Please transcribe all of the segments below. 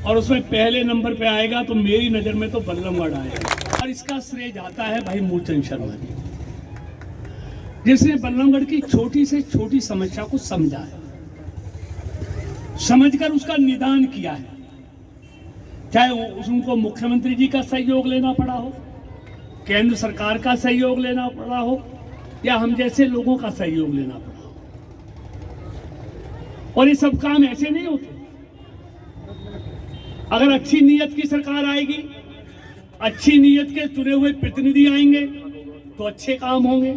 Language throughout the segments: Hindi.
और उसमें पहले नंबर पे आएगा तो मेरी नज़र में तो बल्लमगढ़ आएगा। और इसका श्रेय जाता है भाई मूलचंद शर्मा जी, जिसने बल्लमगढ़ की छोटी से छोटी समस्या को समझा है, समझकर उसका निदान किया है। चाहे उनको मुख्यमंत्री जी का सहयोग लेना पड़ा हो, केंद्र सरकार का सहयोग लेना पड़ा हो, या हम जैसे लोगों का सहयोग लेना पड़ा हो। और ये सब काम ऐसे नहीं होते। अगर अच्छी नीयत की सरकार आएगी, अच्छी नीयत के चुने हुए प्रतिनिधि आएंगे तो अच्छे काम होंगे।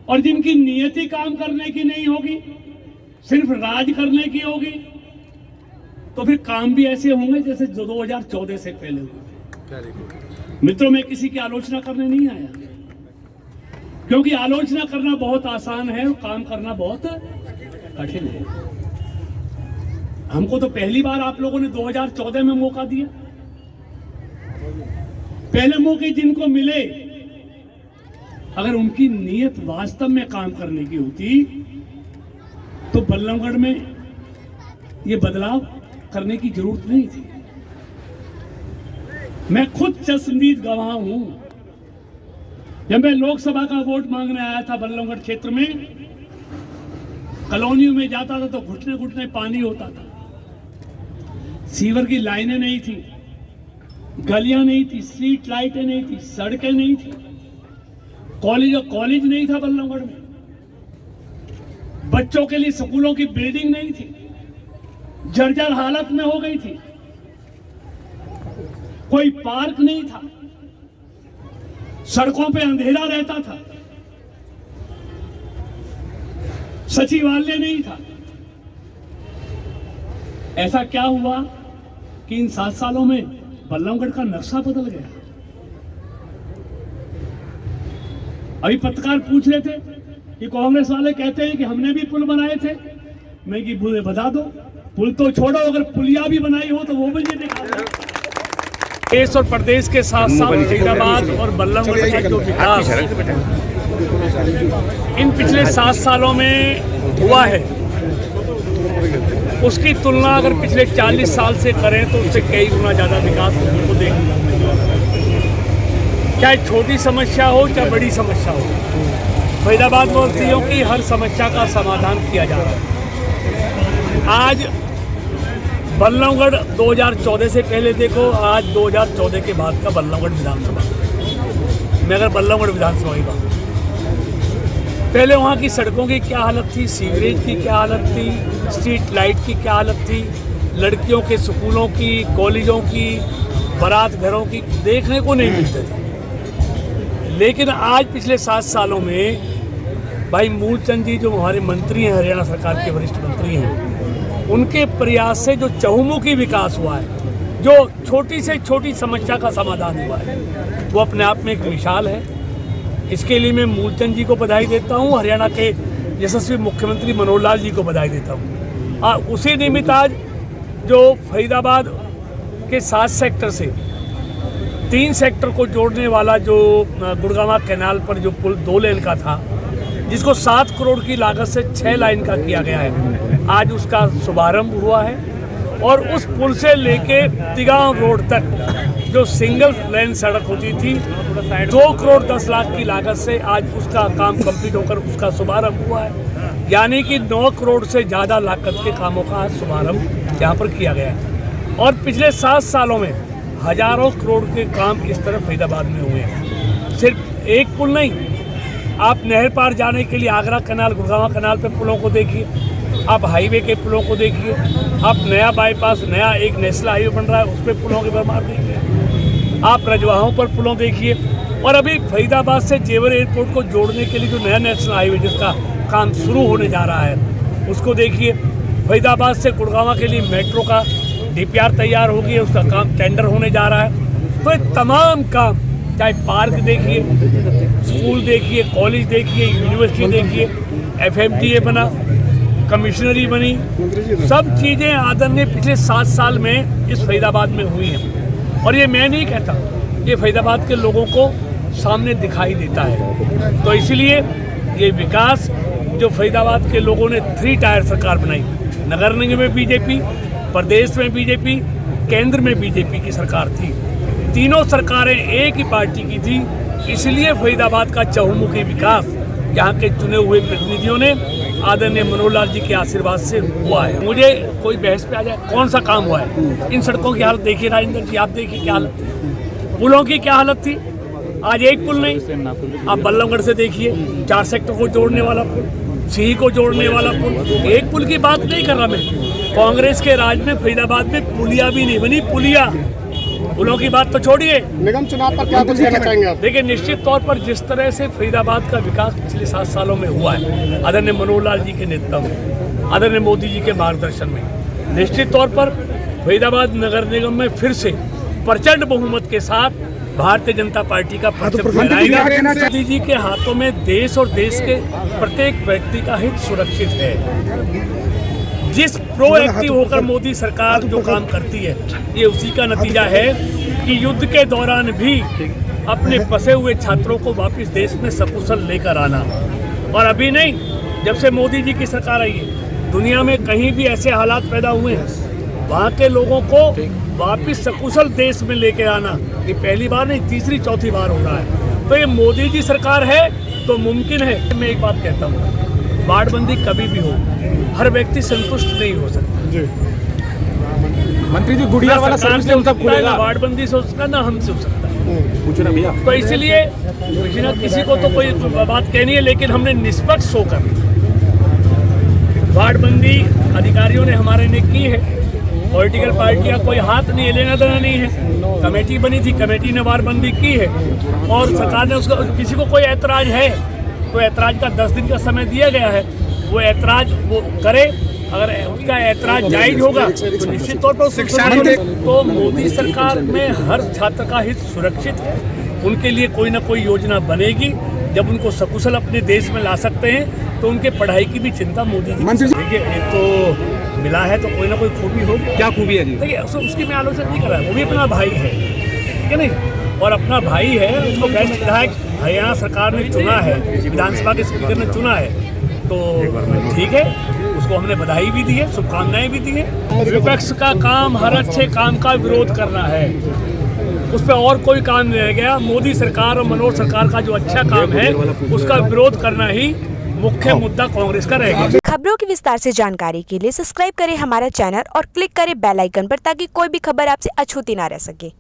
और जिनकी नीयत ही काम करने की नहीं होगी, सिर्फ राज करने की होगी, तो फिर काम भी ऐसे होंगे जैसे 2014 से पहले हुए थे। मित्रों, मैं किसी की आलोचना करने नहीं आया, क्योंकि आलोचना करना बहुत आसान है और काम करना बहुत कठिन है। हमको तो पहली बार आप लोगों ने 2014 में मौका दिया। पहले मौके जिनको मिले, अगर उनकी नीयत वास्तव में काम करने की होती तो बल्लमगढ़ में ये बदलाव करने की जरूरत नहीं थी। मैं खुद चश्मदीद गवाह हूं। जब मैं लोकसभा का वोट मांगने आया था बल्लमगढ़ क्षेत्र में, कॉलोनियों में जाता था तो घुटने घुटने पानी होता था, सीवर की लाइनें नहीं थी, गलियां नहीं थी, स्ट्रीट लाइटें नहीं थी, सड़कें नहीं थी, कॉलेज नहीं था बल्लमगढ़ में, बच्चों के लिए स्कूलों की बिल्डिंग नहीं थी, जर्जर हालत में हो गई थी, कोई पार्क नहीं था, सड़कों पे अंधेरा रहता था, सचिवालय नहीं था। ऐसा क्या हुआ कि इन 7 सालों में बल्लमगढ़ का नक्शा बदल गया। अभी पत्रकार पूछ रहे थे कि कांग्रेस वाले कहते हैं कि हमने भी पुल बनाए थे। मैं कि पुल बता दो, पुल तो छोड़ो, अगर पुलिया भी बनाई हो तो वो मुझे दिखा दो। देश और प्रदेश के साथ साथ फरीदाबाद और बल्लमगढ़ का जो विकास इन पिछले 7 सालों में हुआ है, उसकी तुलना अगर पिछले 40 साल से करें तो उससे कई गुना ज़्यादा विकास होने को देखने को मिला। चाहे छोटी समस्या हो चाहे बड़ी समस्या हो, फरीदाबाद वासियों की हर समस्या का समाधान किया जा रहा है। आज बल्लमगढ़ 2014 से पहले देखो, आज 2014 के बाद का बल्लमगढ़ विधानसभा। मैं अगर बल्लमगढ़ विधानसभा की बात, पहले वहाँ की सड़कों की क्या हालत थी, सीवरेज की क्या हालत थी, स्ट्रीट लाइट की क्या हालत थी, लड़कियों के स्कूलों की, कॉलेजों की, बारात घरों की देखने को नहीं मिलते थे। लेकिन आज पिछले 7 सालों में भाई मूलचंद जी जो हमारे मंत्री हैं, हरियाणा सरकार के वरिष्ठ मंत्री हैं, उनके प्रयास से जो चहुमुखी विकास हुआ है, जो छोटी से छोटी समस्या का समाधान हुआ है, वो अपने आप में एक मिसाल है। इसके लिए मैं मूलचंद जी को बधाई देता हूँ, हरियाणा के यशस्वी मुख्यमंत्री मनोहर लाल जी को बधाई देता हूँ। उसी निमित्त आज जो फरीदाबाद के 7 सेक्टर से 3 सेक्टर को जोड़ने वाला जो गुड़गावा कैनाल पर जो पुल 2 लेन का था, जिसको 7 करोड़ की लागत से 6 लाइन का किया गया है, आज उसका शुभारंभ हुआ है। और उस पुल से लेके तिगांव रोड तक जो सिंगल लेन सड़क होती थी, 2 करोड़ 10 लाख की लागत से आज उसका काम कंप्लीट होकर उसका शुभारंभ हुआ है। यानी कि 9 करोड़ से ज़्यादा लागत के कामों का आज शुभारंभ यहाँ पर किया गया है। और पिछले 7 सालों में हजारों करोड़ के काम इस तरह फरीदाबाद में हुए हैं। सिर्फ एक पुल नहीं, आप नहर पार जाने के लिए आगरा कैनाल, गुड़गावा कैनाल पे पुलों को देखिए, आप हाईवे के पुलों को देखिए, आप नया बाईपास, नया एक नेशनल हाईवे बन रहा है, उस पर पुलों की भरमार देखिए, आप रजवाहों पर पुलों देखिए, और अभी फरीदाबाद से जेवर एयरपोर्ट को जोड़ने के लिए जो नया नेशनल हाईवे जिसका काम शुरू होने जा रहा है उसको देखिए। फरीदाबाद से गुड़गावा के लिए मेट्रो का DPR तैयार हो गई, उसका काम टेंडर होने जा रहा है। तो ये तमाम काम, चाहे पार्क देखिए, स्कूल देखिए, कॉलेज देखिए, यूनिवर्सिटी देखिए, FMTA बना, कमिश्नरी बनी, सब चीज़ें आदरणीय पिछले 7 साल में इस फरीदाबाद में हुई हैं। और ये मैं नहीं कहता, ये फरीदाबाद के लोगों को सामने दिखाई देता है। तो इसलिए ये विकास जो फरीदाबाद के लोगों ने 3 टायर सरकार बनाई, नगर निगम में बीजेपी, प्रदेश में बीजेपी केंद्र में बीजेपी की सरकार थी। तीनों सरकारें एक ही पार्टी की थी, इसलिए फरीदाबाद का चहुमुखी विकास यहाँ के चुने हुए प्रतिनिधियों ने आदरणीय मनोहर लाल जी के आशीर्वाद से हुआ है। मुझे कोई बहस पे आ जाए, कौन सा काम हुआ है? इन सड़कों की हालत देखिए राजेंद्र जी, आप देखिए क्या हालत थी, पुलों की क्या हालत थी। आज एक पुल नहीं, आप बल्लभगढ़ से देखिए 4 सेक्टर को जोड़ने वाला पुल, सिही को जोड़ने वाला पुल, एक पुल की बात नहीं कर रहा मैं। कांग्रेस के राज में फरीदाबाद में पुलिया भी नहीं बनी, पुलिया। पुलों की बात तो छोड़िए, निगम चुनाव पर क्या कुछ कहना चाहेंगे आप? देखिए, निश्चित तौर पर जिस तरह से फरीदाबाद का विकास पिछले 7 सालों में हुआ है, आदरणीय मनोहर लाल जी के नेतृत्व में, आदरणीय मोदी जी के मार्गदर्शन में, निश्चित तौर पर फरीदाबाद नगर निगम में फिर से प्रचंड बहुमत के साथ भारतीय जनता पार्टी का मोदी जी के हाथों में देश और देश के प्रत्येक व्यक्ति का हित सुरक्षित है। जिस प्रोएक्टिव होकर मोदी सरकार जो काम करती है, ये उसी का नतीजा है कि युद्ध के दौरान भी अपने फंसे हुए छात्रों को वापस देश में सकुशल लेकर आना। और अभी नहीं, जब से मोदी जी की सरकार आई है, दुनिया में कहीं भी ऐसे हालात पैदा हुए हैं, वहाँ के लोगों को वापस सकुशल देश में लेके आना, ये पहली बार नहीं, तीसरी चौथी बार हो रहा है। तो ये मोदी जी सरकार है तो मुमकिन है। मैं एक बात कहता हूँ, बाढ़बंदी कभी भी हो, हर व्यक्ति संतुष्ट नहीं हो सकता। मंत्री जी, गुड़िया वाला सर्विस लेवल सब खुलेगा, बाढ़बंदी से हो सकता ना हमसे हो सकता है, पूछना भैया। तो इसलिए किसी को तो कोई बात कहनी है, लेकिन हमने निष्पक्ष होकर बाढ़बंदी अधिकारियों ने हमारे ने की है। पॉलिटिकल पार्टी का कोई हाथ नहीं है, लेना देना नहीं है। कमेटी बनी थी, कमेटी ने बाढ़बंदी की है और सरकार ने उसको, किसी को कोई ऐतराज है तो ऐतराज का 10 दिन का समय दिया गया है, वो ऐतराज वो करे। अगर उसका ऐतराज जायज होगा तो निश्चित तौर पर शिक्षा। तो मोदी सरकार में हर छात्र का हित सुरक्षित है, उनके लिए कोई ना कोई योजना बनेगी। जब उनको सकुशल अपने देश में ला सकते हैं तो उनके पढ़ाई की भी चिंता मोदी जी। देखिए, एक तो मिला है तो कोई ना कोई खूबी होगी। क्या खूबी है जी? देखिए, उसकी मैं आलोचना नहीं कर रहा, वो भी अपना भाई है, ठीक है नहीं, और अपना भाई है, उसको बेस्ट विधायक हरियाणा सरकार ने चुना है, विधानसभा के स्पीकर ने चुना है, तो ठीक है, उसको हमने बधाई भी दी है, शुभकामनाएं भी दी है। विपक्ष का काम हर अच्छे काम का विरोध करना है, उस पर और कोई काम नहीं रह गया। मोदी सरकार और मनोहर सरकार का जो अच्छा काम है उसका विरोध करना ही मुख्य मुद्दा कांग्रेस का रहेगा। खबरों की विस्तार से जानकारी के लिए सब्सक्राइब करें हमारा चैनल और क्लिक करें बेल आइकन पर, ताकि कोई भी खबर आपसे अछूती ना रह सके।